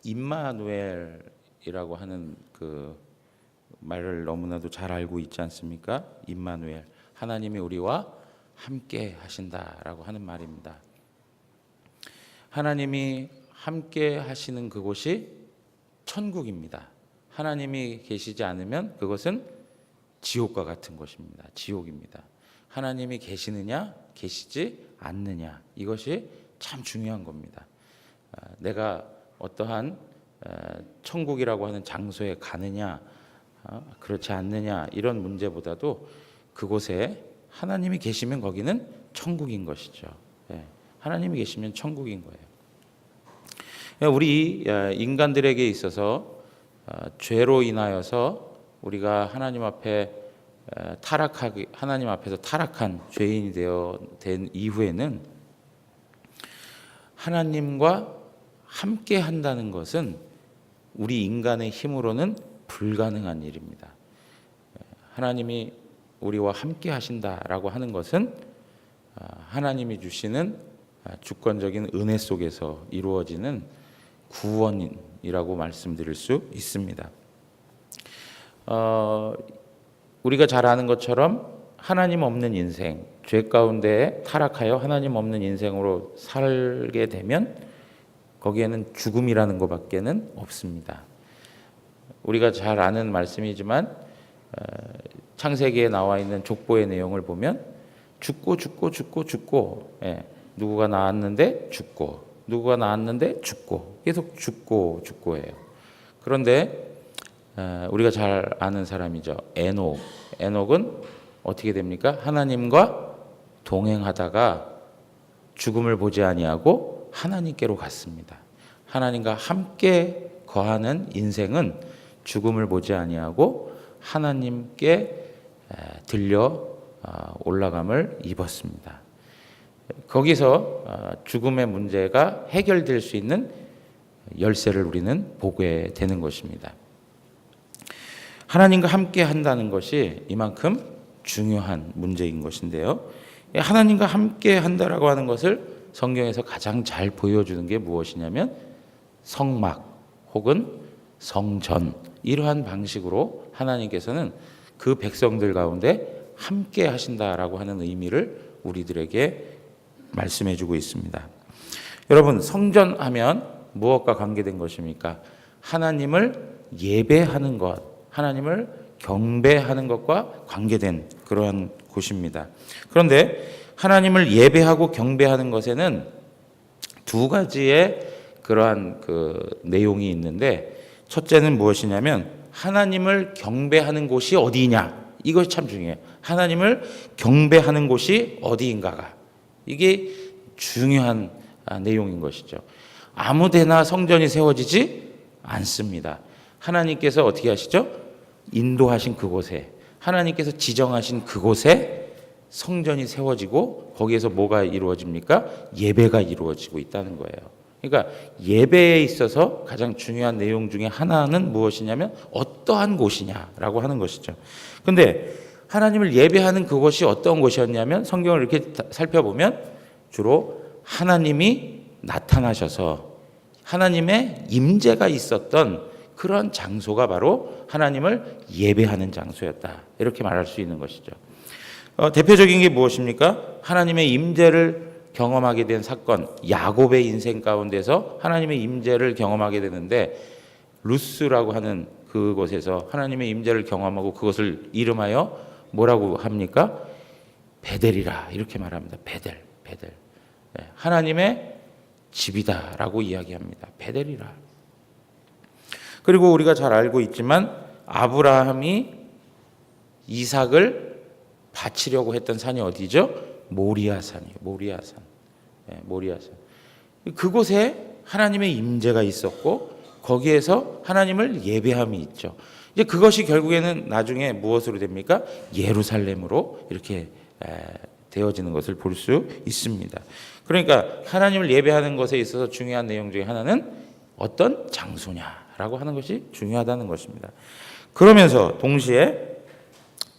임마누엘이라고 하는 그 말을 너무나도 잘 알고 있지 않습니까? 임마누엘, 하나님이 우리와 함께 하신다라고 하는 말입니다. 하나님이 함께 하시는 그곳이 천국입니다. 하나님이 계시지 않으면 그것은 지옥과 같은 것입니다. 지옥입니다. 하나님이 계시느냐, 계시지 않느냐, 이것이 참 중요한 겁니다. 내가 어떠한 천국이라고 하는 장소에 가느냐, 그렇지 않느냐, 이런 문제보다도 그곳에 하나님이 계시면 거기는 천국인 것이죠. 하나님이 계시면 천국인 거예요. 우리 인간들에게 있어서 죄로 인하여서 우리가 하나님 앞에서 타락한 죄인이 된 이후에는 하나님과 함께 한다는 것은 우리 인간의 힘으로는 불가능한 일입니다. 하나님이 우리와 함께 하신다라고 하는 것은 하나님이 주시는 주권적인 은혜 속에서 이루어지는 구원이라고 말씀드릴 수 있습니다. 우리가 잘 아는 것처럼 하나님 없는 인생, 죄 가운데 타락하여 하나님 없는 인생으로 살게 되면 거기에는 죽음이라는 것밖에는 없습니다. 우리가 잘 아는 말씀이지만 창세기에 나와 있는 족보의 내용을 보면 죽고 누구가 나왔는데 죽고, 누구가 나왔는데 죽고, 계속 죽고예요. 그런데 우리가 잘 아는 사람이죠. 에녹은 어떻게 됩니까? 하나님과 동행하다가 죽음을 보지 아니하고 하나님께로 갔습니다. 하나님과 함께 거하는 인생은 죽음을 보지 아니하고 하나님께 들려 올라감을 입었습니다. 거기서 죽음의 문제가 해결될 수 있는 열쇠를 우리는 보게 되는 것입니다. 하나님과 함께 한다는 것이 이만큼 중요한 문제인 것인데요. 하나님과 함께 한다라고 하는 것을 성경에서 가장 잘 보여주는 게 무엇이냐면 성막 혹은 성전, 이러한 방식으로 하나님께서는 그 백성들 가운데 함께 하신다라고 하는 의미를 우리들에게 말씀해 주고 있습니다. 여러분, 성전하면 무엇과 관계된 것입니까? 하나님을 예배하는 것, 하나님을 경배하는 것과 관계된 그러한 곳입니다. 그런데 하나님을 예배하고 경배하는 것에는 두 가지의 그러한 그 내용이 있는데, 첫째는 무엇이냐면 하나님을 경배하는 곳이 어디냐, 이것이 참 중요해요. 하나님을 경배하는 곳이 어디인가가, 이게 중요한 내용인 것이죠. 아무데나 성전이 세워지지 않습니다. 하나님께서 어떻게 하시죠? 인도하신 그곳에, 하나님께서 지정하신 그곳에 성전이 세워지고 거기에서 뭐가 이루어집니까? 예배가 이루어지고 있다는 거예요. 그러니까 예배에 있어서 가장 중요한 내용 중에 하나는 무엇이냐면 어떠한 곳이냐라고 하는 것이죠. 그런데 하나님을 예배하는 그곳이 어떤 곳이었냐면 성경을 이렇게 살펴보면 주로 하나님이 나타나셔서 하나님의 임재가 있었던 그런 장소가 바로 하나님을 예배하는 장소였다, 이렇게 말할 수 있는 것이죠. 대표적인 게 무엇입니까? 하나님의 임재를 경험하게 된 사건, 야곱의 인생 가운데서 하나님의 임재를 경험하게 되는데, 루스라고 하는 그곳에서 하나님의 임재를 경험하고 그것을 이름하여 뭐라고 합니까? 베델이라, 이렇게 말합니다. 베델. 하나님의 집이다라고 이야기합니다. 베델이라. 그리고 우리가 잘 알고 있지만 아브라함이 이삭을 바치려고 했던 산이 어디죠? 모리아산이에요. 모리아산. 그곳에 하나님의 임재가 있었고 거기에서 하나님을 예배함이 있죠. 이제 그것이 결국에는 나중에 무엇으로 됩니까? 예루살렘으로 이렇게 되어지는 것을 볼 수 있습니다. 그러니까 하나님을 예배하는 것에 있어서 중요한 내용 중에 하나는 어떤 장소냐라고 하는 것이 중요하다는 것입니다. 그러면서 동시에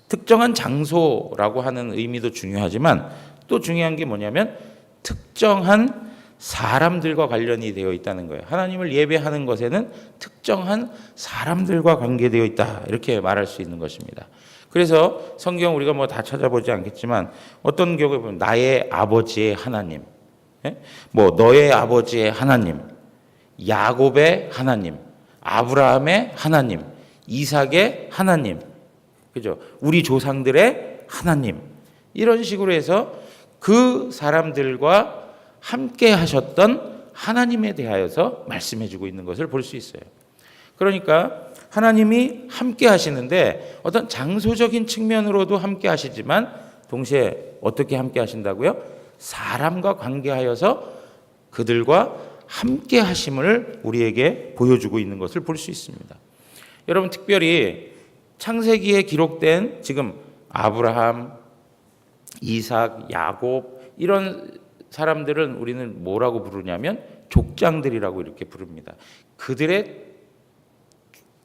특정한 장소라고 하는 의미도 중요하지만 또 중요한 게 뭐냐면 특정한 사람들과 관련이 되어 있다는 거예요. 하나님을 예배하는 것에는 특정한 사람들과 관계되어 있다. 이렇게 말할 수 있는 것입니다. 그래서 성경 우리가 뭐 다 찾아보지 않겠지만 어떤 경우에 보면 나의 아버지의 하나님, 뭐 너의 아버지의 하나님, 야곱의 하나님, 아브라함의 하나님, 이삭의 하나님, 그죠? 우리 조상들의 하나님, 이런 식으로 해서 그 사람들과 함께 하셨던 하나님에 대하여서 말씀해주고 있는 것을 볼 수 있어요. 그러니까 하나님이 함께 하시는데 어떤 장소적인 측면으로도 함께 하시지만 동시에 어떻게 함께 하신다고요? 사람과 관계하여서 그들과 함께 하심을 우리에게 보여주고 있는 것을 볼 수 있습니다. 여러분, 특별히 창세기에 기록된 지금 아브라함, 이삭, 야곱 이런 사람들은 우리는 뭐라고 부르냐면 족장들이라고 이렇게 부릅니다. 그들의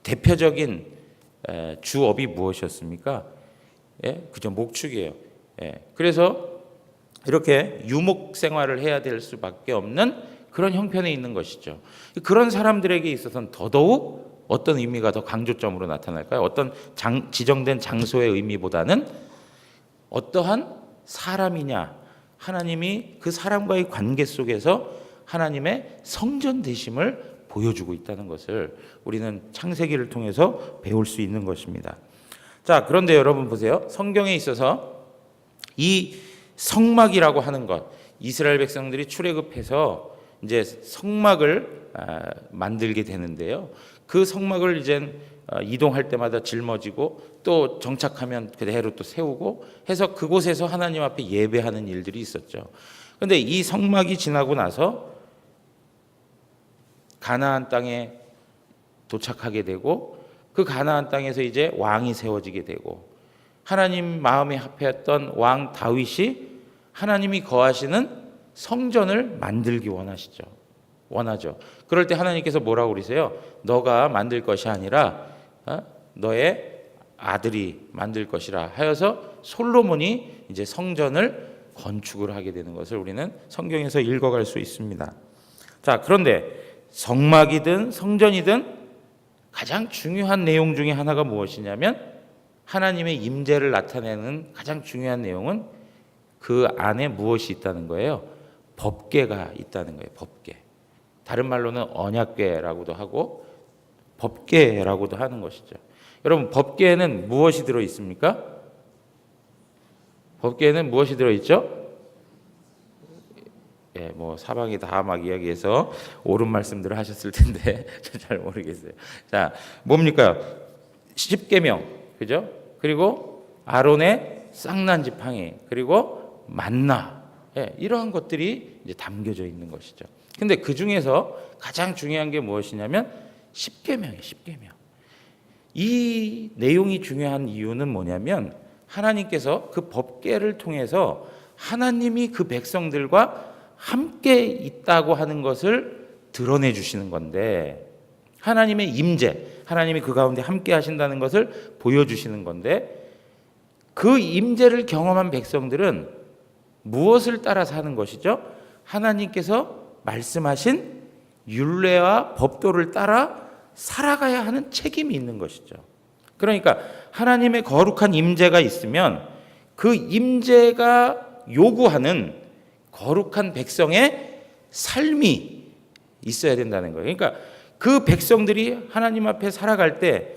대표적인 주업이 무엇이었습니까? 그죠, 목축이에요. 그래서 이렇게 유목 생활을 해야 될 수밖에 없는 그런 형편에 있는 것이죠. 그런 사람들에게 있어서는 더더욱 어떤 의미가 더 강조점으로 나타날까요? 어떤 지정된 장소의 의미보다는 어떠한 사람이냐, 하나님이 그 사람과의 관계 속에서 하나님의 성전 되심을 보여주고 있다는 것을 우리는 창세기를 통해서 배울 수 있는 것입니다. 자, 그런데 여러분 보세요. 성경에 있어서 이 성막이라고 하는 것, 이스라엘 백성들이 출애굽해서 이제 성막을 만들게 되는데요. 그 성막을 이제 이동할 때마다 짊어지고 또 정착하면 그대로 또 세우고 해서 그곳에서 하나님 앞에 예배하는 일들이 있었죠. 그런데 이 성막이 지나고 나서 가나안 땅에 도착하게 되고 그 가나안 땅에서 이제 왕이 세워지게 되고 하나님 마음에 합했던 왕 다윗이 하나님이 거하시는 성전을 만들기 원하죠. 그럴 때 하나님께서 뭐라고 그러세요? 너가 만들 것이 아니라 너의 아들이 만들 것이라 하여서 솔로몬이 이제 성전을 건축을 하게 되는 것을 우리는 성경에서 읽어갈 수 있습니다. 자, 그런데 성막이든 성전이든 가장 중요한 내용 중에 하나가 무엇이냐면 하나님의 임재를 나타내는 가장 중요한 내용은 그 안에 무엇이 있다는 거예요? 법궤가 있다는 거예요. 법궤. 다른 말로는 언약궤라고도 하고 법궤라고도 하는 것이죠. 여러분, 법궤에는 무엇이 들어 있습니까? 법궤에는 무엇이 들어 있죠? 뭐 사방이 다 막 이야기해서 옳은 말씀들을 하셨을 텐데 잘 모르겠어요. 자, 뭡니까? 십계명, 그죠? 그리고 아론의 쌍난 지팡이, 그리고 만나, 이러한 것들이 이제 담겨져 있는 것이죠. 근데 그 중에서 가장 중요한 게 무엇이냐면 십계명이에요. 십계명. 이 내용이 중요한 이유는 뭐냐면 하나님께서 그 법궤를 통해서 하나님이 그 백성들과 함께 있다고 하는 것을 드러내 주시는 건데, 하나님의 임재, 하나님이 그 가운데 함께 하신다는 것을 보여주시는 건데, 그 임재를 경험한 백성들은 무엇을 따라 사는 것이죠? 하나님께서 말씀하신 율례와 법도를 따라 살아가야 하는 책임이 있는 것이죠. 그러니까 하나님의 거룩한 임재가 있으면 그 임재가 요구하는 거룩한 백성의 삶이 있어야 된다는 거예요. 그러니까 그 백성들이 하나님 앞에 살아갈 때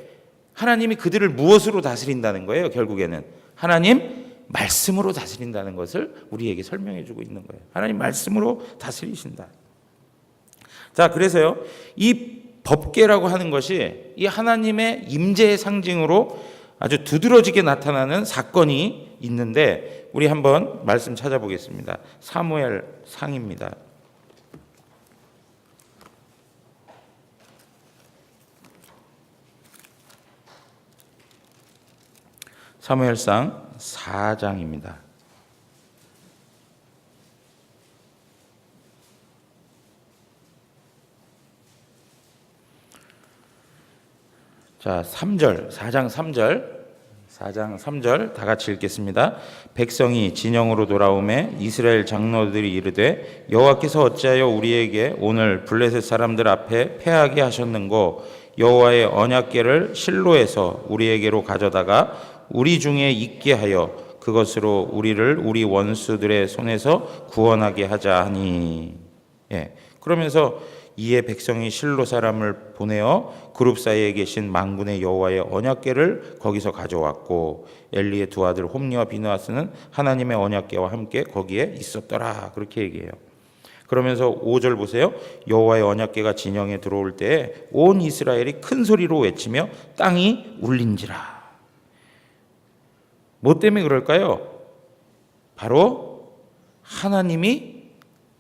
하나님이 그들을 무엇으로 다스린다는 거예요? 결국에는 하나님 말씀으로 다스린다는 것을 우리에게 설명해 주고 있는 거예요. 하나님 말씀으로 다스리신다. 자, 그래서요, 이 법궤라고 하는 것이 이 하나님의 임재의 상징으로 아주 두드러지게 나타나는 사건이 있는데 우리 한번 말씀 찾아보겠습니다. 사무엘 상입니다. 사무엘상 4장입니다. 자, 3절, 4장 3절 4장 3절 다 같이 읽겠습니다. 백성이 진영으로 돌아오매 이스라엘 장로들이 이르되 여호와께서 어찌하여 우리에게 오늘 블레셋 사람들 앞에 패하게 하셨는고 여호와의 언약궤를 실로에서 우리에게로 가져다가 우리 중에 있게 하여 그것으로 우리를 우리 원수들의 손에서 구원하게 하자 하니. 그러면서 이에 백성이 실로 사람을 보내어 그룹 사이에 계신 만군의 여호와의 언약궤를 거기서 가져왔고 엘리의 두 아들 홈리와 비느하스는 하나님의 언약궤와 함께 거기에 있었더라. 그렇게 얘기해요. 그러면서 5절 보세요. 여호와의 언약궤가 진영에 들어올 때에 온 이스라엘이 큰 소리로 외치며 땅이 울린지라. 뭐 때문에 그럴까요? 바로 하나님이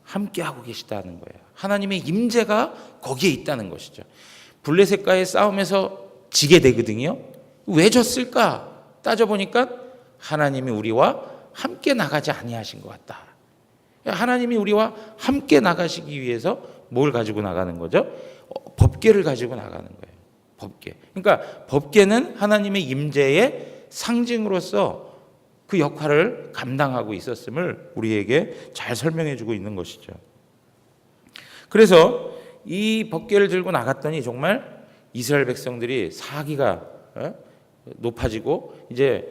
함께하고 계시다는 거예요. 하나님의 임재가 거기에 있다는 것이죠. 블레셋과의 싸움에서 지게 되거든요. 왜 졌을까? 따져보니까 하나님이 우리와 함께 나가지 아니하신 것 같다. 하나님이 우리와 함께 나가시기 위해서 뭘 가지고 나가는 거죠? 법궤를 가지고 나가는 거예요. 법궤. 그러니까 법궤는 하나님의 임재의 상징으로서 그 역할을 감당하고 있었음을 우리에게 잘 설명해 주고 있는 것이죠. 그래서 이 법궤를 들고 나갔더니 정말 이스라엘 백성들이 사기가 높아지고 이제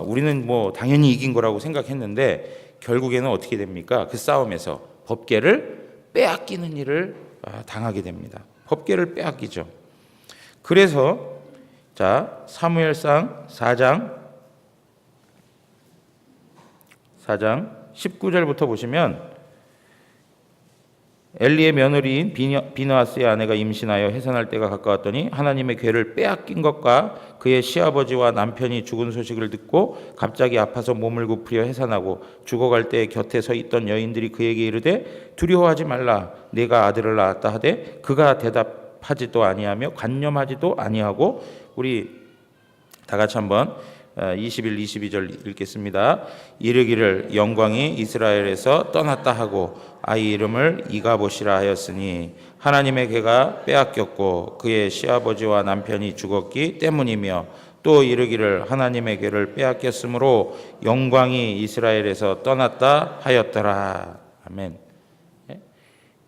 우리는 뭐 당연히 이긴 거라고 생각했는데 결국에는 어떻게 됩니까? 그 싸움에서 법궤를 빼앗기는 일을 당하게 됩니다. 법궤를 빼앗기죠. 그래서 자, 사무엘상 4장 19절부터 보시면 엘리의 며느리인 비느하스의 아내가 임신하여 해산할 때가 가까웠더니 하나님의 궤를 빼앗긴 것과 그의 시아버지와 남편이 죽은 소식을 듣고 갑자기 아파서 몸을 굽으려 해산하고 죽어갈 때 곁에 서 있던 여인들이 그에게 이르되 두려워하지 말라 내가 아들을 낳았다 하되 그가 대답하지도 아니하며 관념하지도 아니하고 우리 다 같이 한번 21, 22절 읽겠습니다. 이르기를 영광이 이스라엘에서 떠났다 하고 아이 이름을 이가봇이라 하였으니 하나님의 궤가 빼앗겼고 그의 시아버지와 남편이 죽었기 때문이며 또 이르기를 하나님의 궤를 빼앗겼으므로 영광이 이스라엘에서 떠났다 하였더라. 아멘.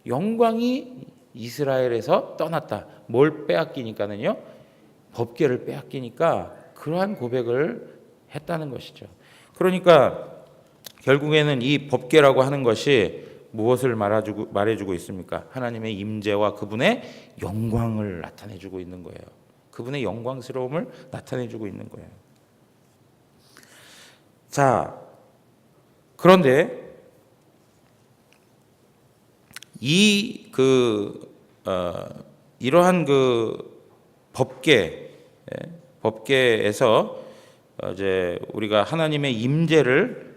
영광이 이스라엘에서 떠났다. 뭘 빼앗기니까는요? 법궤를 빼앗기니까 그러한 고백을 했다는 것이죠. 그러니까 결국에는 이 법궤라고 하는 것이 무엇을 말해주고 있습니까? 하나님의 임재와 그분의 영광을 나타내주고 있는 거예요. 그분의 영광스러움을 나타내주고 있는 거예요. 자, 그런데 이러한 그 법궤에서 이제 우리가 하나님의 임재를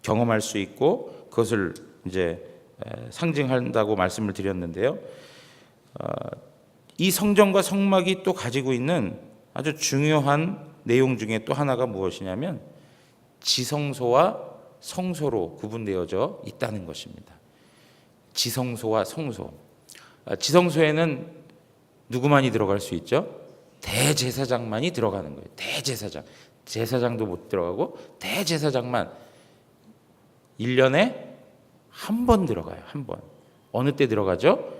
경험할 수 있고 그것을 이제 상징한다고 말씀을 드렸는데요. 이 성전과 성막이 또 가지고 있는 아주 중요한 내용 중에 또 하나가 무엇이냐면 지성소와 성소로 구분되어져 있다는 것입니다. 지성소와 성소. 지성소에는 누구만이 들어갈 수 있죠? 대제사장만이 들어가는 거예요. 대제사장. 제사장도 못 들어가고 대제사장만 1년에 한 번 들어가요. 한 번. 어느 때 들어가죠?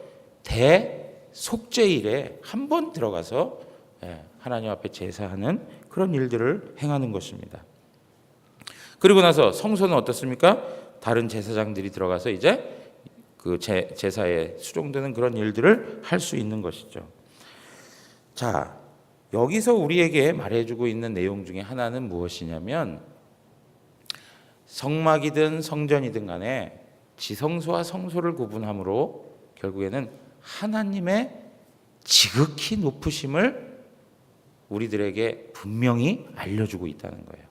대속죄일에 한 번 들어가서 하나님 앞에 제사하는 그런 일들을 행하는 것입니다. 그리고 나서 성소는 어떻습니까? 다른 제사장들이 들어가서 이제 그 제사에 수종되는 그런 일들을 할 수 있는 것이죠. 자, 여기서 우리에게 말해주고 있는 내용 중에 하나는 무엇이냐면 성막이든 성전이든 간에 지성소와 성소를 구분함으로 결국에는 하나님의 지극히 높으심을 우리들에게 분명히 알려주고 있다는 거예요.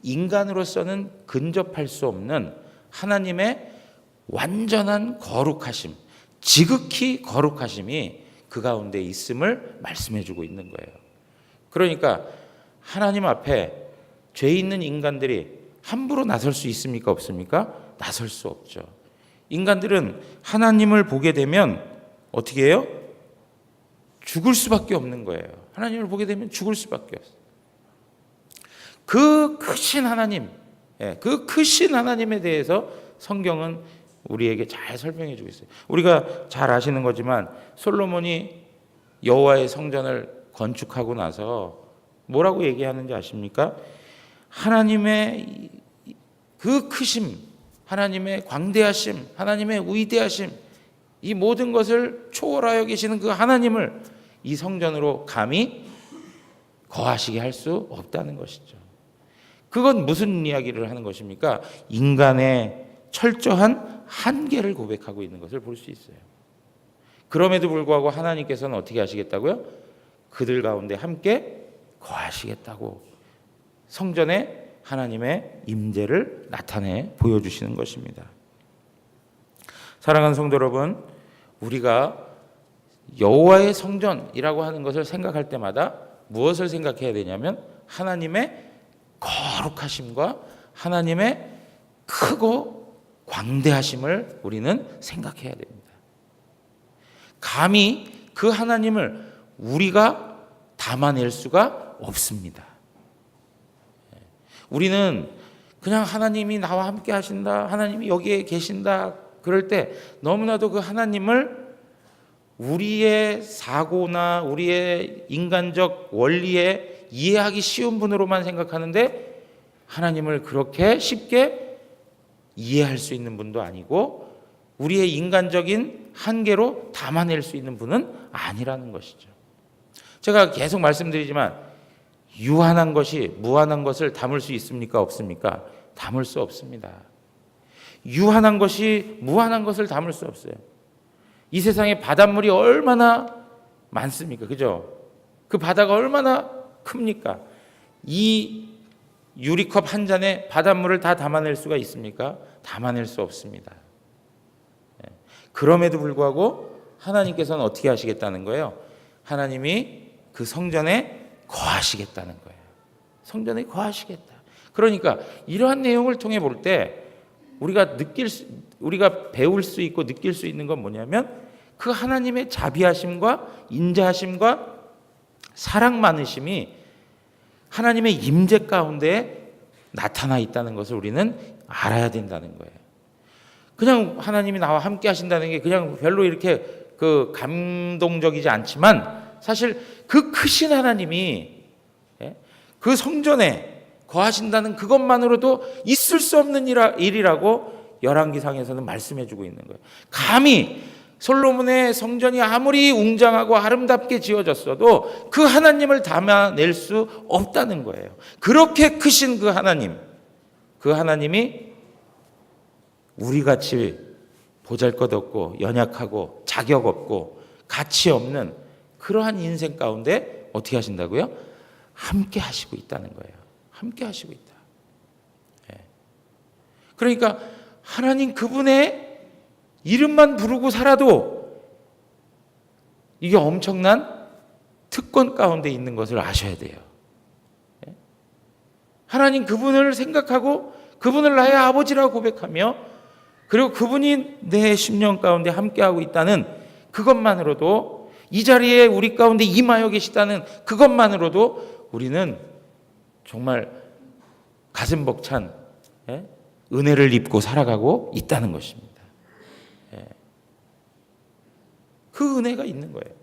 인간으로서는 근접할 수 없는 하나님의 완전한 거룩하심, 지극히 거룩하심이 그 가운데 있음을 말씀해주고 있는 거예요. 그러니까 하나님 앞에 죄 있는 인간들이 함부로 나설 수 있습니까? 없습니까? 나설 수 없죠. 인간들은 하나님을 보게 되면 어떻게 해요? 죽을 수밖에 없는 거예요. 하나님을 보게 되면 죽을 수밖에 없어요. 그 크신 하나님, 그 크신 하나님에 대해서 성경은 우리에게 잘 설명해 주고 있어요. 우리가 잘 아시는 거지만 솔로몬이 여호와의 성전을 건축하고 나서 뭐라고 얘기하는지 아십니까? 하나님의 그 크심, 하나님의 광대하심, 하나님의 위대하심, 이 모든 것을 초월하여 계시는 그 하나님을 이 성전으로 감히 거하시게 할 수 없다는 것이죠. 그건 무슨 이야기를 하는 것입니까? 인간의 철저한 한계를 고백하고 있는 것을 볼 수 있어요. 그럼에도 불구하고 하나님께서는 어떻게 하시겠다고요? 그들 가운데 함께 거하시겠다고 성전에 하나님의 임재를 나타내 보여주시는 것입니다. 사랑하는 성도 여러분, 우리가 여호와의 성전이라고 하는 것을 생각할 때마다 무엇을 생각해야 되냐면 하나님의 거룩하심과 하나님의 크고 광대하심을 우리는 생각해야 됩니다. 감히 그 하나님을 우리가 담아낼 수가 없습니다. 우리는 그냥 하나님이 나와 함께 하신다, 하나님이 여기에 계신다 그럴 때 너무나도 그 하나님을 우리의 사고나 우리의 인간적 원리에 이해하기 쉬운 분으로만 생각하는데 하나님을 그렇게 쉽게 이해할 수 있는 분도 아니고 우리의 인간적인 한계로 담아낼 수 있는 분은 아니라는 것이죠. 제가 계속 말씀드리지만 유한한 것이 무한한 것을 담을 수 있습니까? 없습니까? 담을 수 없습니다. 유한한 것이 무한한 것을 담을 수 없어요. 이 세상에 바닷물이 얼마나 많습니까? 그죠? 그 바다가 얼마나 큽니까? 이 유리컵 한 잔에 바닷물을 다 담아낼 수가 있습니까? 담아낼 수 없습니다. 그럼에도 불구하고 하나님께서는 어떻게 하시겠다는 거예요? 하나님이 그 성전에 거하시겠다는 거예요. 성전에 거하시겠다. 그러니까 이러한 내용을 통해 볼 때 우리가 배울 수 있고 느낄 수 있는 건 뭐냐면 그 하나님의 자비하심과 인자하심과 사랑 많으심이 하나님의 임재 가운데 나타나 있다는 것을 우리는 알아야 된다는 거예요. 그냥 하나님이 나와 함께 하신다는 게 그냥 별로 이렇게 그 감동적이지 않지만 사실 그 크신 하나님이 그 성전에 거하신다는 그것만으로도 있을 수 없는 일이라고 열왕기상에서는 말씀해 주고 있는 거예요. 감히 솔로몬의 성전이 아무리 웅장하고 아름답게 지어졌어도 그 하나님을 담아낼 수 없다는 거예요. 그렇게 크신 그 하나님이 우리같이 보잘것없고 연약하고 자격 없고 가치 없는 그러한 인생 가운데 어떻게 하신다고요? 함께 하시고 있다는 거예요. 함께 하시고 있다. 그러니까 하나님 그분의 이름만 부르고 살아도 이게 엄청난 특권 가운데 있는 것을 아셔야 돼요. 하나님 그분을 생각하고 그분을 나의 아버지라고 고백하며 그리고 그분이 내 심령 가운데 함께하고 있다는 그것만으로도 이 자리에 우리 가운데 임하여 계시다는 그것만으로도 우리는 정말 가슴 벅찬 은혜를 입고 살아가고 있다는 것입니다. 그 은혜가 있는 거예요.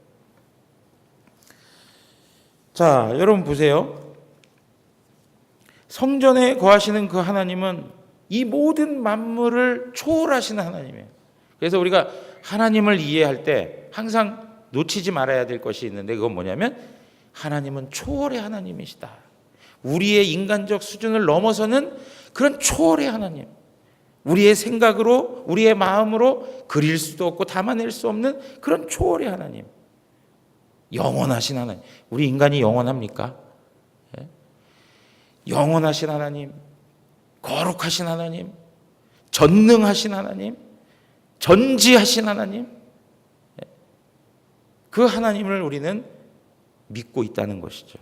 자, 여러분 보세요. 성전에 거하시는 그 하나님은 이 모든 만물을 초월하시는 하나님이에요. 그래서 우리가 하나님을 이해할 때 항상 놓치지 말아야 될 것이 있는데 그건 뭐냐면 하나님은 초월의 하나님이시다. 우리의 인간적 수준을 넘어서는 그런 초월의 하나님. 우리의 생각으로 우리의 마음으로 그릴 수도 없고 담아낼 수 없는 그런 초월의 하나님. 영원하신 하나님. 우리 인간이 영원합니까? 영원하신 하나님, 거룩하신 하나님, 전능하신 하나님, 전지하신 하나님, 그 하나님을 우리는 믿고 있다는 것이죠.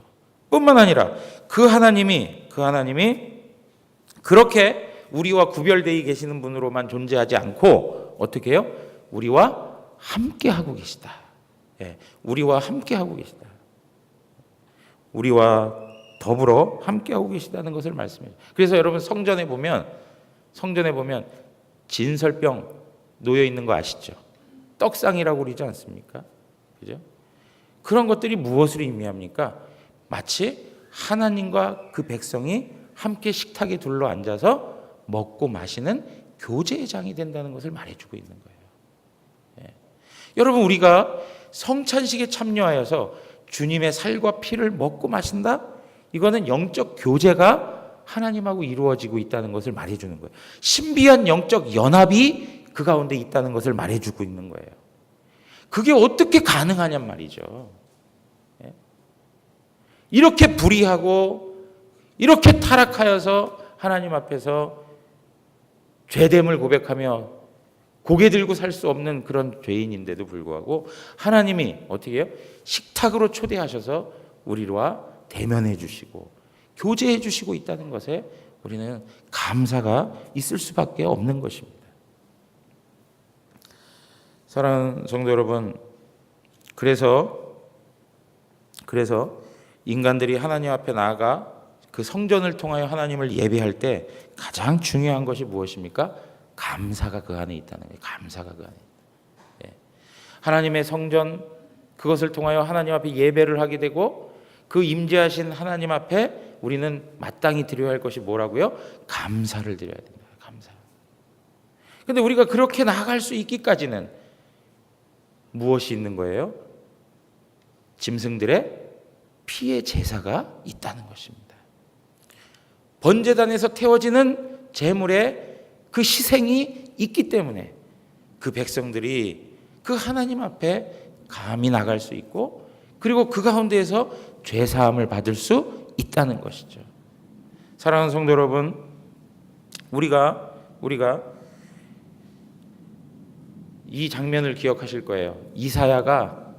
뿐만 아니라 그 하나님이 그렇게 우리와 구별되어 계시는 분으로만 존재하지 않고 어떻게 해요? 우리와 함께하고 계시다. 우리와 함께하고 계시다. 우리와 더불어 함께하고 계시다는 것을 말씀해요. 그래서 여러분 성전에 보면 진설병 놓여 있는 거 아시죠? 떡상이라고 그러지 않습니까? 그죠? 그런 것들이 무엇을 의미합니까? 마치 하나님과 그 백성이 함께 식탁에 둘러 앉아서 먹고 마시는 교제의 장이 된다는 것을 말해주고 있는 거예요. 예. 여러분, 우리가 성찬식에 참여하여서 주님의 살과 피를 먹고 마신다? 이거는 영적 교제가 하나님하고 이루어지고 있다는 것을 말해주는 거예요. 신비한 영적 연합이 그 가운데 있다는 것을 말해주고 있는 거예요. 그게 어떻게 가능하냔 말이죠. 예? 이렇게 불의하고 이렇게 타락하여서 하나님 앞에서 죄됨을 고백하며 고개 들고 살 수 없는 그런 죄인인데도 불구하고 하나님이 어떻게 해요? 식탁으로 초대하셔서 우리와 대면해 주시고 교제해 주시고 있다는 것에 우리는 감사가 있을 수밖에 없는 것입니다. 사랑하는 성도 여러분, 그래서 인간들이 하나님 앞에 나아가 그 성전을 통하여 하나님을 예배할 때 가장 중요한 것이 무엇입니까? 감사가 그 안에 있다는 거예요. 감사가 그 안에 있다. 예. 하나님의 성전, 그것을 통하여 하나님 앞에 예배를 하게 되고 그 임재하신 하나님 앞에 우리는 마땅히 드려야 할 것이 뭐라고요? 감사를 드려야 된다. 감사. 근데 우리가 그렇게 나아갈 수 있기까지는 무엇이 있는 거예요? 짐승들의 피의 제사가 있다는 것입니다. 번제단에서 태워지는 제물의 그 희생이 있기 때문에 그 백성들이 그 하나님 앞에 감히 나갈 수 있고 그리고 그 가운데에서 죄사함을 받을 수 있다는 것이죠. 사랑하는 성도 여러분, 우리가 이 장면을 기억하실 거예요. 이사야가,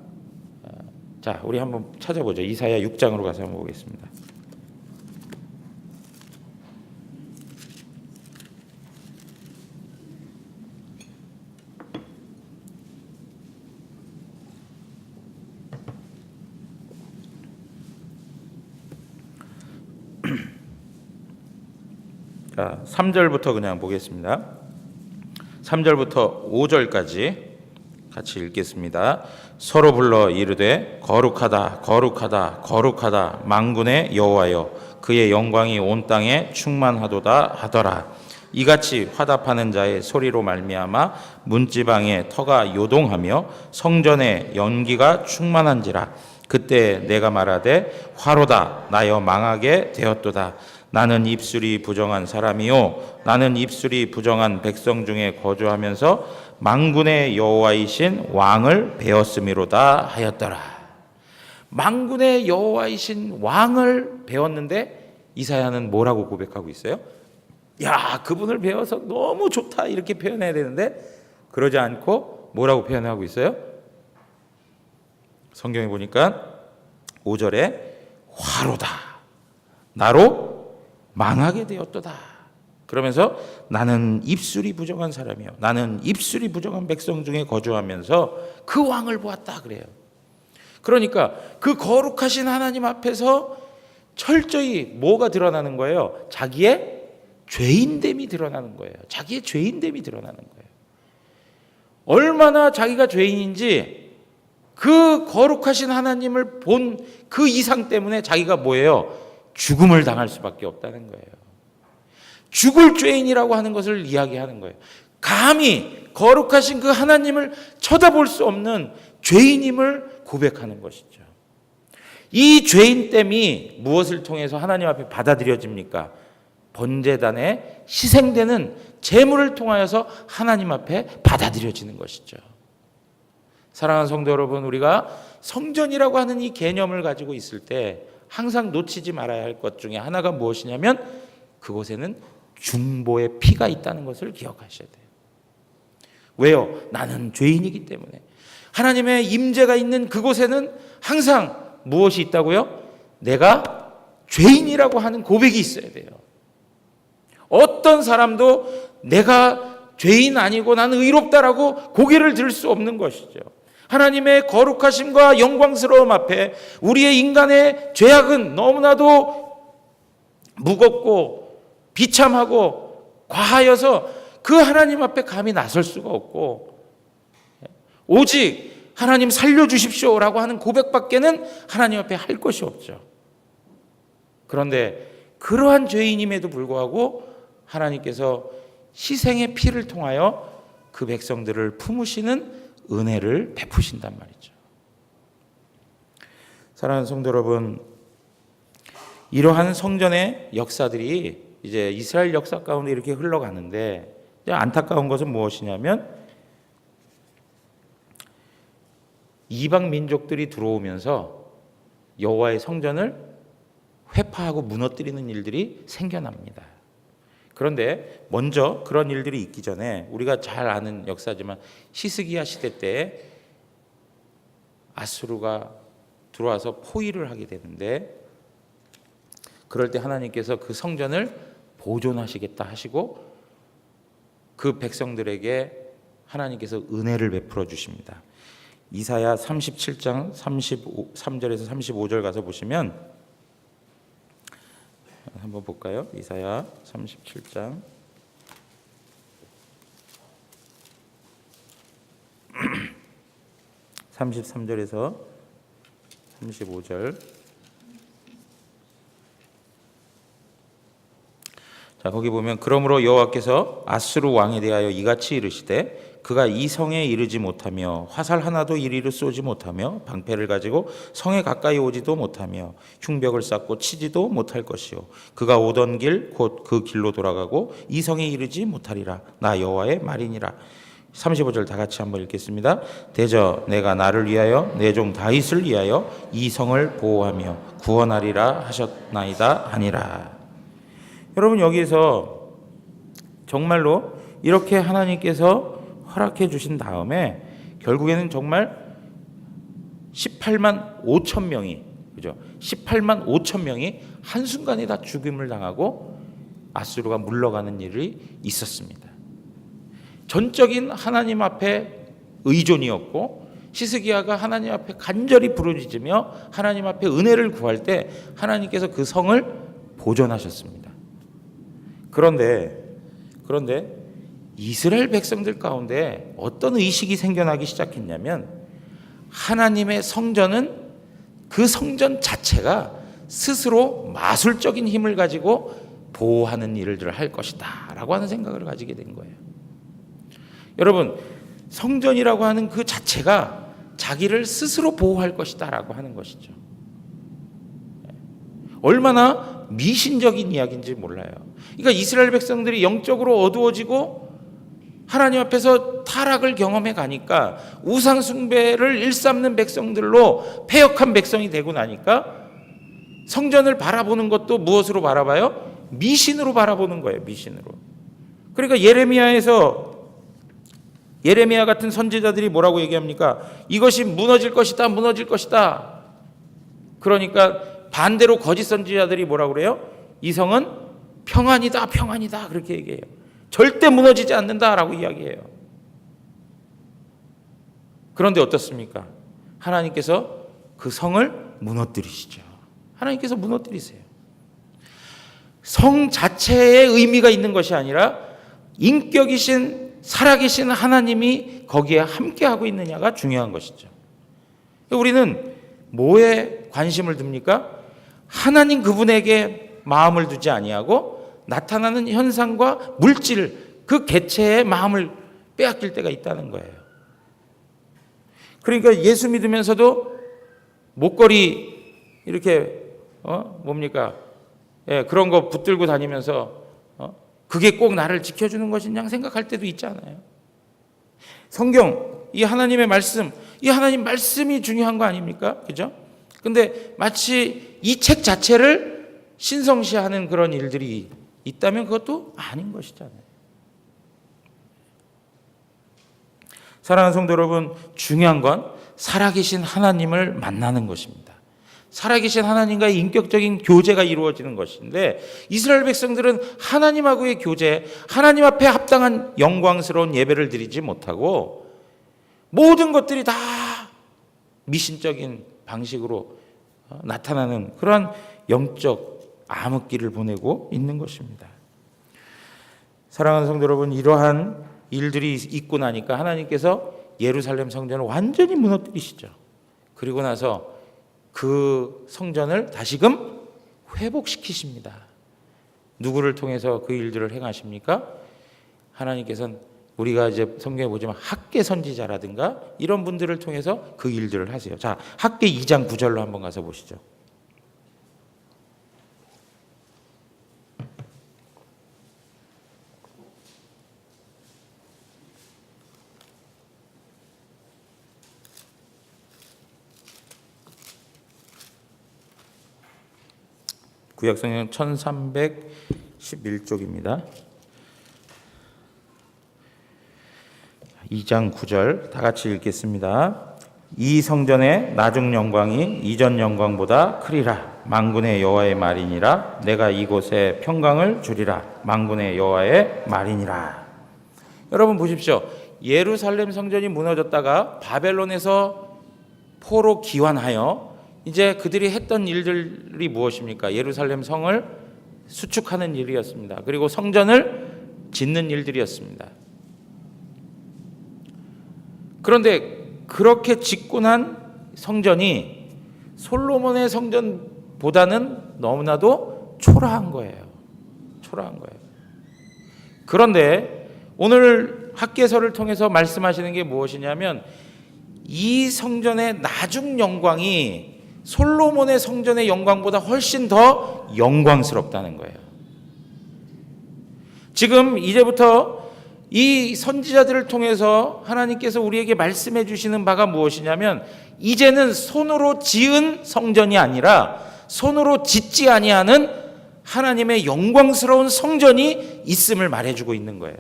자, 우리 한번 찾아보죠. 이사야 6장으로 가서 한번 보겠습니다. 자, 3절부터 그냥 보겠습니다. 3절부터 5절까지 같이 읽겠습니다. 서로 불러 이르되 거룩하다 거룩하다 거룩하다 만군의 여호와여, 그의 영광이 온 땅에 충만하도다 하더라. 이같이 화답하는 자의 소리로 말미암아 문지방에 터가 요동하며 성전에 연기가 충만한지라. 그때 내가 말하되 화로다 나여 망하게 되었도다. 나는 입술이 부정한 사람이요 나는 입술이 부정한 백성 중에 거주하면서 만군의 여호와이신 왕을 배웠음이로다 하였더라. 만군의 여호와이신 왕을 배웠는데 이사야는 뭐라고 고백하고 있어요? 야, 그분을 배워서 너무 좋다 이렇게 표현해야 되는데 그러지 않고 뭐라고 표현하고 있어요? 성경에 보니까 5절에 화로다 나로 망하게 되었도다. 그러면서 나는 입술이 부정한 사람이요 나는 입술이 부정한 백성 중에 거주하면서 그 왕을 보았다 그래요. 그러니까 그 거룩하신 하나님 앞에서 철저히 뭐가 드러나는 거예요? 자기의 죄인됨이 드러나는 거예요. 자기의 죄인됨이 드러나는 거예요. 얼마나 자기가 죄인인지 그 거룩하신 하나님을 본 그 이상 때문에 자기가 뭐예요? 죽음을 당할 수밖에 없다는 거예요. 죽을 죄인이라고 하는 것을 이야기하는 거예요. 감히 거룩하신 그 하나님을 쳐다볼 수 없는 죄인임을 고백하는 것이죠. 이 죄인됨이 무엇을 통해서 하나님 앞에 받아들여집니까? 번제단에 희생되는 제물을 통하여서 하나님 앞에 받아들여지는 것이죠. 사랑하는 성도 여러분, 우리가 성전이라고 하는 이 개념을 가지고 있을 때 항상 놓치지 말아야 할 것 중에 하나가 무엇이냐면 그곳에는 중보의 피가 있다는 것을 기억하셔야 돼요. 왜요? 나는 죄인이기 때문에. 하나님의 임재가 있는 그곳에는 항상 무엇이 있다고요? 내가 죄인이라고 하는 고백이 있어야 돼요. 어떤 사람도 내가 죄인 아니고 나는 의롭다라고 고개를 들 수 없는 것이죠. 하나님의 거룩하심과 영광스러움 앞에 우리의 인간의 죄악은 너무나도 무겁고 비참하고 과하여서 그 하나님 앞에 감히 나설 수가 없고, 오직 하나님 살려주십시오라고 하는 고백밖에는 하나님 앞에 할 것이 없죠. 그런데 그러한 죄인임에도 불구하고 하나님께서 희생의 피를 통하여 그 백성들을 품으시는 은혜를 베푸신단 말이죠. 사랑하는 성도 여러분, 이러한 성전의 역사들이 이제 이스라엘 역사 가운데 이렇게 흘러가는데, 안타까운 것은 무엇이냐면 이방 민족들이 들어오면서 여호와의 성전을 회파하고 무너뜨리는 일들이 생겨납니다. 그런데 먼저 그런 일들이 있기 전에 우리가 잘 아는 역사지만 히스기야 시대 때 아수르가 들어와서 포위를 하게 되는데, 그럴 때 하나님께서 그 성전을 보존하시겠다 하시고 그 백성들에게 하나님께서 은혜를 베풀어 주십니다. 이사야 37장 33절에서 35절 가서 보시면 한번 볼까요? 이사야 37장 33절에서 35절. 자, 거기 보면 그러므로 여호와께서 아수르 왕에 대하여 이같이 이르시되 그가 이 성에 이르지 못하며 화살 하나도 이리로 쏘지 못하며 방패를 가지고 성에 가까이 오지도 못하며 흉벽을 쌓고 치지도 못할 것이요 그가 오던 길 곧 그 길로 돌아가고 이 성에 이르지 못하리라. 나 여호와의 말이니라. 35절 다 같이 한번 읽겠습니다. 대저 내가 나를 위하여 내 종 다윗을 위하여 이 성을 보호하며 구원하리라 하셨나이다 하니라. 여러분, 여기에서 정말로 이렇게 하나님께서 허락해 주신 다음에 결국에는 정말 18만 5천 명이, 그죠? 18만 5천 명이 한순간에 다 죽임을 당하고 아수르가 물러가는 일이 있었습니다. 전적인 하나님 앞에 의존이었고, 히스기야가 하나님 앞에 간절히 부르짖으며 하나님 앞에 은혜를 구할 때 하나님께서 그 성을 보존하셨습니다. 그런데 이스라엘 백성들 가운데 어떤 의식이 생겨나기 시작했냐면, 하나님의 성전은 그 성전 자체가 스스로 마술적인 힘을 가지고 보호하는 일을 할 것이다 라고 하는 생각을 가지게 된 거예요. 여러분, 성전이라고 하는 그 자체가 자기를 스스로 보호할 것이다 라고 하는 것이죠. 얼마나 미신적인 이야기인지 몰라요. 그러니까 이스라엘 백성들이 영적으로 어두워지고 하나님 앞에서 타락을 경험해 가니까 우상 숭배를 일삼는 백성들로 패역한 백성이 되고 나니까 성전을 바라보는 것도 무엇으로 바라봐요? 미신으로 바라보는 거예요. 미신으로. 그러니까 예레미야 같은 선지자들이 뭐라고 얘기합니까? 이것이 무너질 것이다, 무너질 것이다. 그러니까 반대로 거짓 선지자들이 뭐라고 그래요? 이 성은 평안이다, 평안이다 그렇게 얘기해요. 절대 무너지지 않는다라고 이야기해요. 그런데 어떻습니까? 하나님께서 그 성을 무너뜨리시죠. 하나님께서 무너뜨리세요. 성 자체에 의미가 있는 것이 아니라 인격이신 살아계신 하나님이 거기에 함께하고 있느냐가 중요한 것이죠. 우리는 뭐에 관심을 둡니까? 하나님 그분에게 마음을 두지 아니하고 나타나는 현상과 물질, 그 개체의 마음을 빼앗길 때가 있다는 거예요. 그러니까 예수 믿으면서도 목걸이 이렇게 뭡니까? 예, 그런 거 붙들고 다니면서 그게 꼭 나를 지켜주는 것이냐 생각할 때도 있잖아요. 성경, 이 하나님의 말씀, 이 하나님 말씀이 중요한 거 아닙니까? 그죠? 근데 마치 이 책 자체를 신성시하는 그런 일들이 있다면 그것도 아닌 것이잖아요. 사랑하는 성도 여러분, 중요한 건 살아계신 하나님을 만나는 것입니다. 살아계신 하나님과의 인격적인 교제가 이루어지는 것인데, 이스라엘 백성들은 하나님하고의 교제, 하나님 앞에 합당한 영광스러운 예배를 드리지 못하고 모든 것들이 다 미신적인 방식으로 나타나는 그러한 영적 암흑기를 보내고 있는 것입니다. 사랑하는 성도 여러분, 이러한 일들이 있고 나니까 하나님께서 예루살렘 성전을 완전히 무너뜨리시죠. 그리고 나서 그 성전을 다시금 회복시키십니다. 누구를 통해서 그 일들을 행하십니까? 하나님께서는 우리가 이제 성경에 보지만 학개 선지자라든가 이런 분들을 통해서 그 일들을 하세요. 자, 학개 2장 9절로 한번 가서 보시죠. 구약성경 1311쪽입니다. 2장 9절 다 같이 읽겠습니다. 이 성전의 나중 영광이 이전 영광보다 크리라. 만군의 여호와의 말이니라. 내가 이곳에 평강을 주리라. 만군의 여호와의 말이니라. 여러분 보십시오. 예루살렘 성전이 무너졌다가 바벨론에서 포로 귀환하여 이제 그들이 했던 일들이 무엇입니까? 예루살렘 성을 수축하는 일이었습니다. 그리고 성전을 짓는 일들이었습니다. 그런데 그렇게 짓고 난 성전이 솔로몬의 성전보다는 너무나도 초라한 거예요. 초라한 거예요. 그런데 오늘 학개서를 통해서 말씀하시는 게 무엇이냐면 이 성전의 나중 영광이 솔로몬의 성전의 영광보다 훨씬 더 영광스럽다는 거예요. 지금 이제부터 이 선지자들을 통해서 하나님께서 우리에게 말씀해 주시는 바가 무엇이냐면 이제는 손으로 지은 성전이 아니라 손으로 짓지 아니하는 하나님의 영광스러운 성전이 있음을 말해주고 있는 거예요.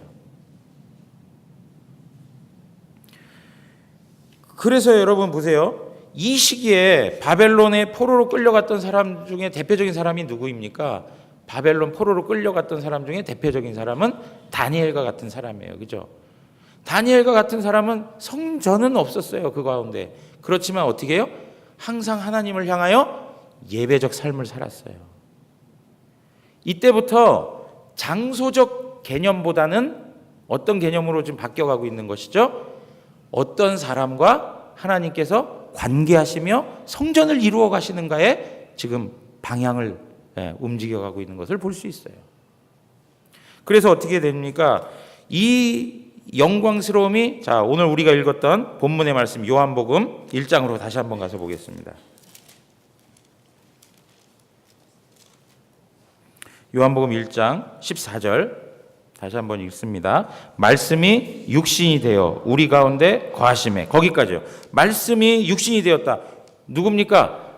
그래서 여러분 보세요. 이 시기에 바벨론의 포로로 끌려갔던 사람 중에 대표적인 사람이 누구입니까? 바벨론 포로로 끌려갔던 사람 중에 대표적인 사람은 다니엘과 같은 사람이에요. 그죠? 다니엘과 같은 사람은 성전은 없었어요. 그 가운데. 그렇지만 어떻게 해요? 항상 하나님을 향하여 예배적 삶을 살았어요. 이때부터 장소적 개념보다는 어떤 개념으로 지금 바뀌어가고 있는 것이죠? 어떤 사람과 하나님께서 관계하시며 성전을 이루어 가시는가에 지금 방향을 움직여가고 있는 것을 볼 수 있어요. 그래서 어떻게 됩니까? 이 영광스러움이, 자, 오늘 우리가 읽었던 본문의 말씀 요한복음 1장으로 다시 한번 가서 보겠습니다. 요한복음 1장 14절 다시 한번 읽습니다. 말씀이 육신이 되어 우리 가운데 거하심에, 거기까지요. 말씀이 육신이 되었다. 누굽니까?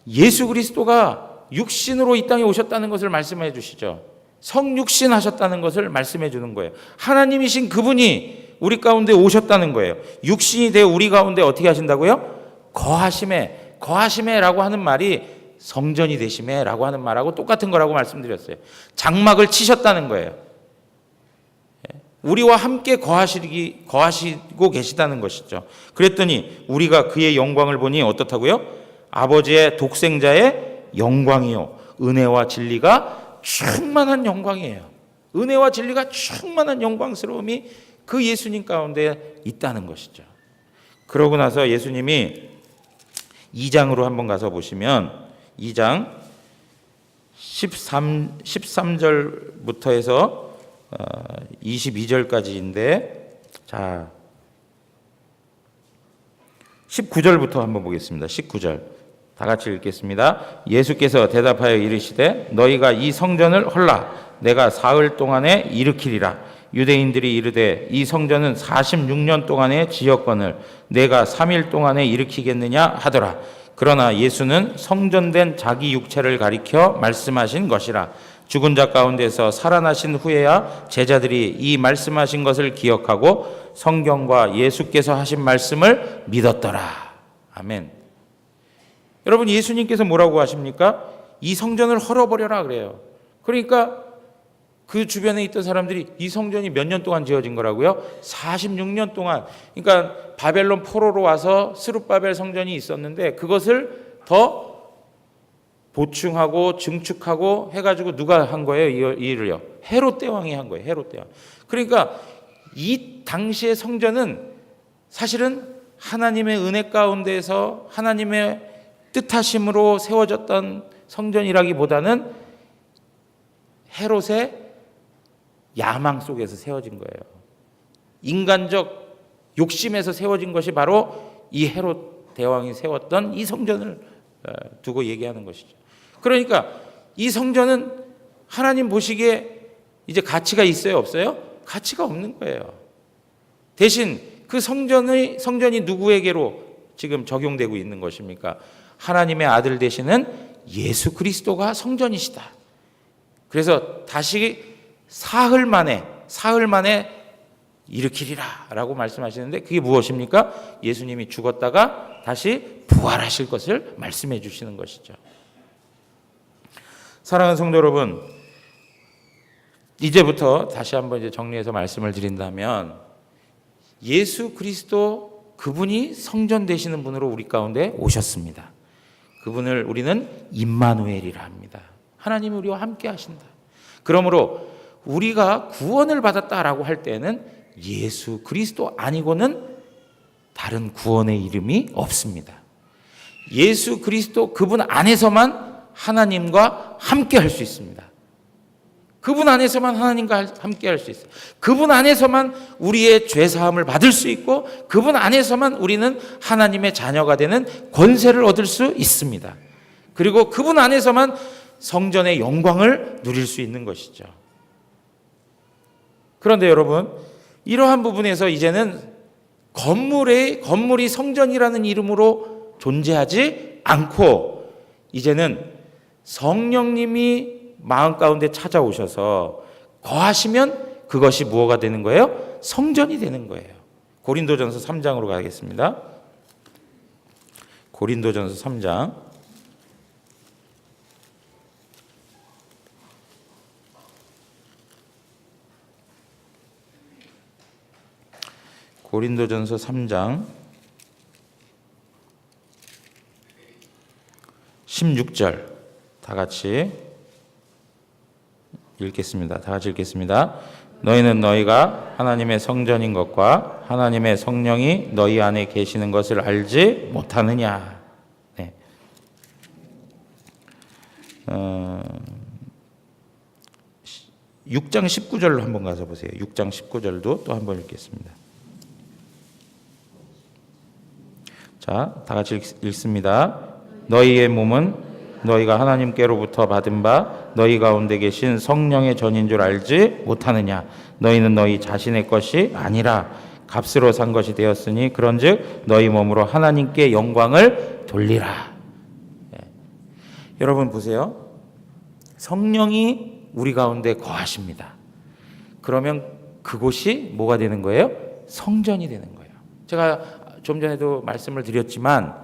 예수 그리스도가 육신으로 이 땅에 오셨다는 것을 말씀해 주시죠. 성육신 하셨다는 것을 말씀해 주는 거예요. 하나님이신 그분이 우리 가운데 오셨다는 거예요. 육신이 되어 우리 가운데 어떻게 하신다고요? 거하심에, 거하심에라고 하는 말이 성전이 되심에라고 하는 말하고 똑같은 거라고 말씀드렸어요. 장막을 치셨다는 거예요. 우리와 함께 거하시고 계시다는 것이죠. 그랬더니 우리가 그의 영광을 보니 어떻다고요? 아버지의 독생자의 영광이요, 은혜와 진리가 충만한 영광이에요. 은혜와 진리가 충만한 영광스러움이 그 예수님 가운데 있다는 것이죠. 그러고 나서 예수님이 2장으로 한번 가서 보시면 2장 13절부터 해서 22절까지인데, 자 19절부터 한번 보겠습니다. 19절 다 같이 읽겠습니다. 예수께서 대답하여 이르시되 너희가 이 성전을 헐라 내가 사흘 동안에 일으키리라. 유대인들이 이르되 이 성전은 46년 동안에 지었거늘 내가 3일 동안에 일으키겠느냐 하더라. 그러나 예수는 성전된 자기 육체를 가리켜 말씀하신 것이라. 죽은 자 가운데서 살아나신 후에야 제자들이 이 말씀하신 것을 기억하고 성경과 예수께서 하신 말씀을 믿었더라. 아멘. 여러분, 예수님께서 뭐라고 하십니까? 이 성전을 헐어버려라 그래요. 그러니까 그 주변에 있던 사람들이 이 성전이 몇 년 동안 지어진 거라고요? 46년 동안. 그러니까 바벨론 포로로 와서 스룹바벨 성전이 있었는데 그것을 더 보충하고 증축하고 해가지고 누가 한 거예요? 이 일을요. 헤롯 대왕이 한 거예요. 헤롯 대왕. 그러니까 이 당시의 성전은 사실은 하나님의 은혜 가운데서 하나님의 뜻하심으로 세워졌던 성전이라기보다는 헤롯의 야망 속에서 세워진 거예요. 인간적 욕심에서 세워진 것이 바로 이 헤롯 대왕이 세웠던 이 성전을 두고 얘기하는 것이죠. 그러니까 이 성전은 하나님 보시기에 이제 가치가 있어요, 없어요? 가치가 없는 거예요. 대신 그 성전이 누구에게로 지금 적용되고 있는 것입니까? 하나님의 아들 되시는 예수 그리스도가 성전이시다. 그래서 다시 사흘 만에 일으키리라 라고 말씀하시는데 그게 무엇입니까? 예수님이 죽었다가 다시 부활하실 것을 말씀해 주시는 것이죠. 사랑하는 성도 여러분, 이제부터 다시 한번 이제 정리해서 말씀을 드린다면 예수 그리스도 그분이 성전 되시는 분으로 우리 가운데 오셨습니다. 그분을 우리는 임마누엘이라 합니다. 하나님이 우리와 함께 하신다. 그러므로 우리가 구원을 받았다라고 할 때는 예수 그리스도 아니고는 다른 구원의 이름이 없습니다. 예수 그리스도 그분 안에서만 하나님과 함께 할 수 있습니다. 그분 안에서만 하나님과 함께 할 수 있어요. 그분 안에서만 우리의 죄사함을 받을 수 있고 그분 안에서만 우리는 하나님의 자녀가 되는 권세를 얻을 수 있습니다. 그리고 그분 안에서만 성전의 영광을 누릴 수 있는 것이죠. 그런데 여러분, 이러한 부분에서 이제는 건물이 성전이라는 이름으로 존재하지 않고 이제는 성령님이 마음 가운데 찾아오셔서 거하시면 그것이 무엇가 되는 거예요? 성전이 되는 거예요. 고린도전서 3장으로 가겠습니다. 고린도전서 3장 고린도전서 3장 16절 다 같이 읽겠습니다. 다 같이 읽겠습니다. 너희는 너희가 하나님의 성전인 것과 하나님의 성령이 너희 안에 계시는 것을 알지 못하느냐. 네. 6장 19절로 한번 가서 보세요. 6장 19절도 또 한번 읽겠습니다. 자, 다 같이 읽습니다. 너희의 몸은 너희가 하나님께로부터 받은 바 너희 가운데 계신 성령의 전인 줄 알지 못하느냐. 너희는 너희 자신의 것이 아니라 값으로 산 것이 되었으니 그런즉 너희 몸으로 하나님께 영광을 돌리라. 네. 여러분 보세요. 성령이 우리 가운데 거하십니다. 그러면 그곳이 뭐가 되는 거예요? 성전이 되는 거예요. 제가 좀 전에도 말씀을 드렸지만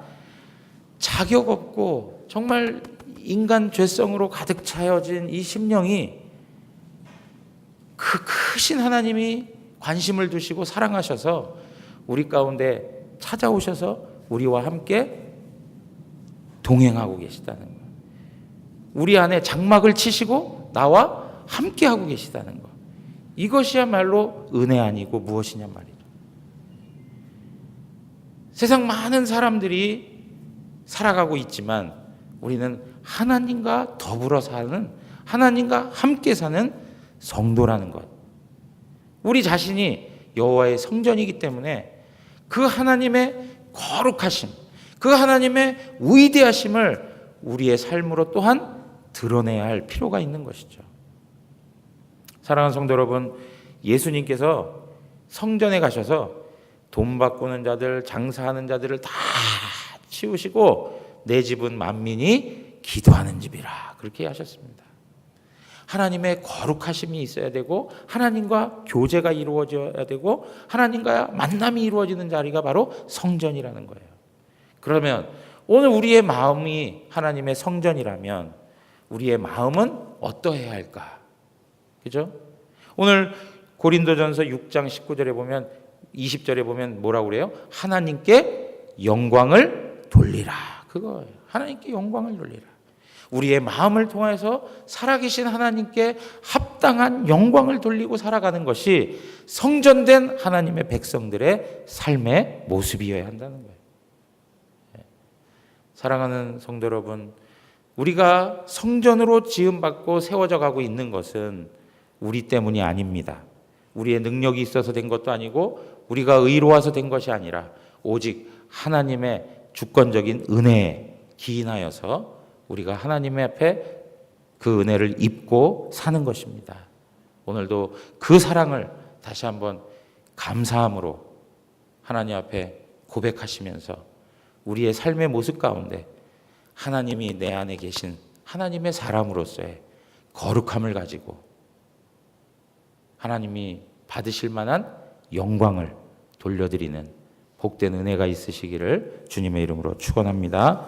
자격 없고 정말 인간 죄성으로 가득 차여진 이 심령이 그 크신 하나님이 관심을 두시고 사랑하셔서 우리 가운데 찾아오셔서 우리와 함께 동행하고 계시다는 거예요. 우리 안에 장막을 치시고 나와 함께 하고 계시다는 거. 이것이야말로 은혜 아니고 무엇이냐 말이죠. 세상 많은 사람들이 살아가고 있지만 우리는 하나님과 더불어 사는, 하나님과 함께 사는 성도라는 것. 우리 자신이 여호와의 성전이기 때문에 그 하나님의 거룩하심, 그 하나님의 위대하심을 우리의 삶으로 또한 드러내야 할 필요가 있는 것이죠. 사랑하는 성도 여러분, 예수님께서 성전에 가셔서 돈 바꾸는 자들, 장사하는 자들을 다 치우시고 내 집은 만민이 기도하는 집이라 그렇게 하셨습니다. 하나님의 거룩하심이 있어야 되고 하나님과 교제가 이루어져야 되고 하나님과 만남이 이루어지는 자리가 바로 성전이라는 거예요. 그러면 오늘 우리의 마음이 하나님의 성전이라면 우리의 마음은 어떠해야 할까? 그죠? 오늘 고린도전서 6장 19절에 보면 20절에 보면 뭐라고 그래요? 하나님께 영광을 돌리라. 그거예요. 하나님께 영광을 돌리라. 우리의 마음을 통해서 살아계신 하나님께 합당한 영광을 돌리고 살아가는 것이 성전된 하나님의 백성들의 삶의 모습이어야 한다는 거예요. 사랑하는 성도 여러분, 우리가 성전으로 지음받고 세워져 가고 있는 것은 우리 때문이 아닙니다. 우리의 능력이 있어서 된 것도 아니고 우리가 의로워서 된 것이 아니라 오직 하나님의 주권적인 은혜에 기인하여서 우리가 하나님 앞에 그 은혜를 입고 사는 것입니다. 오늘도 그 사랑을 다시 한번 감사함으로 하나님 앞에 고백하시면서 우리의 삶의 모습 가운데 하나님이 내 안에 계신 하나님의 사람으로서의 거룩함을 가지고 하나님이 받으실 만한 영광을 돌려드리는 복된 은혜가 있으시기를 주님의 이름으로 축원합니다.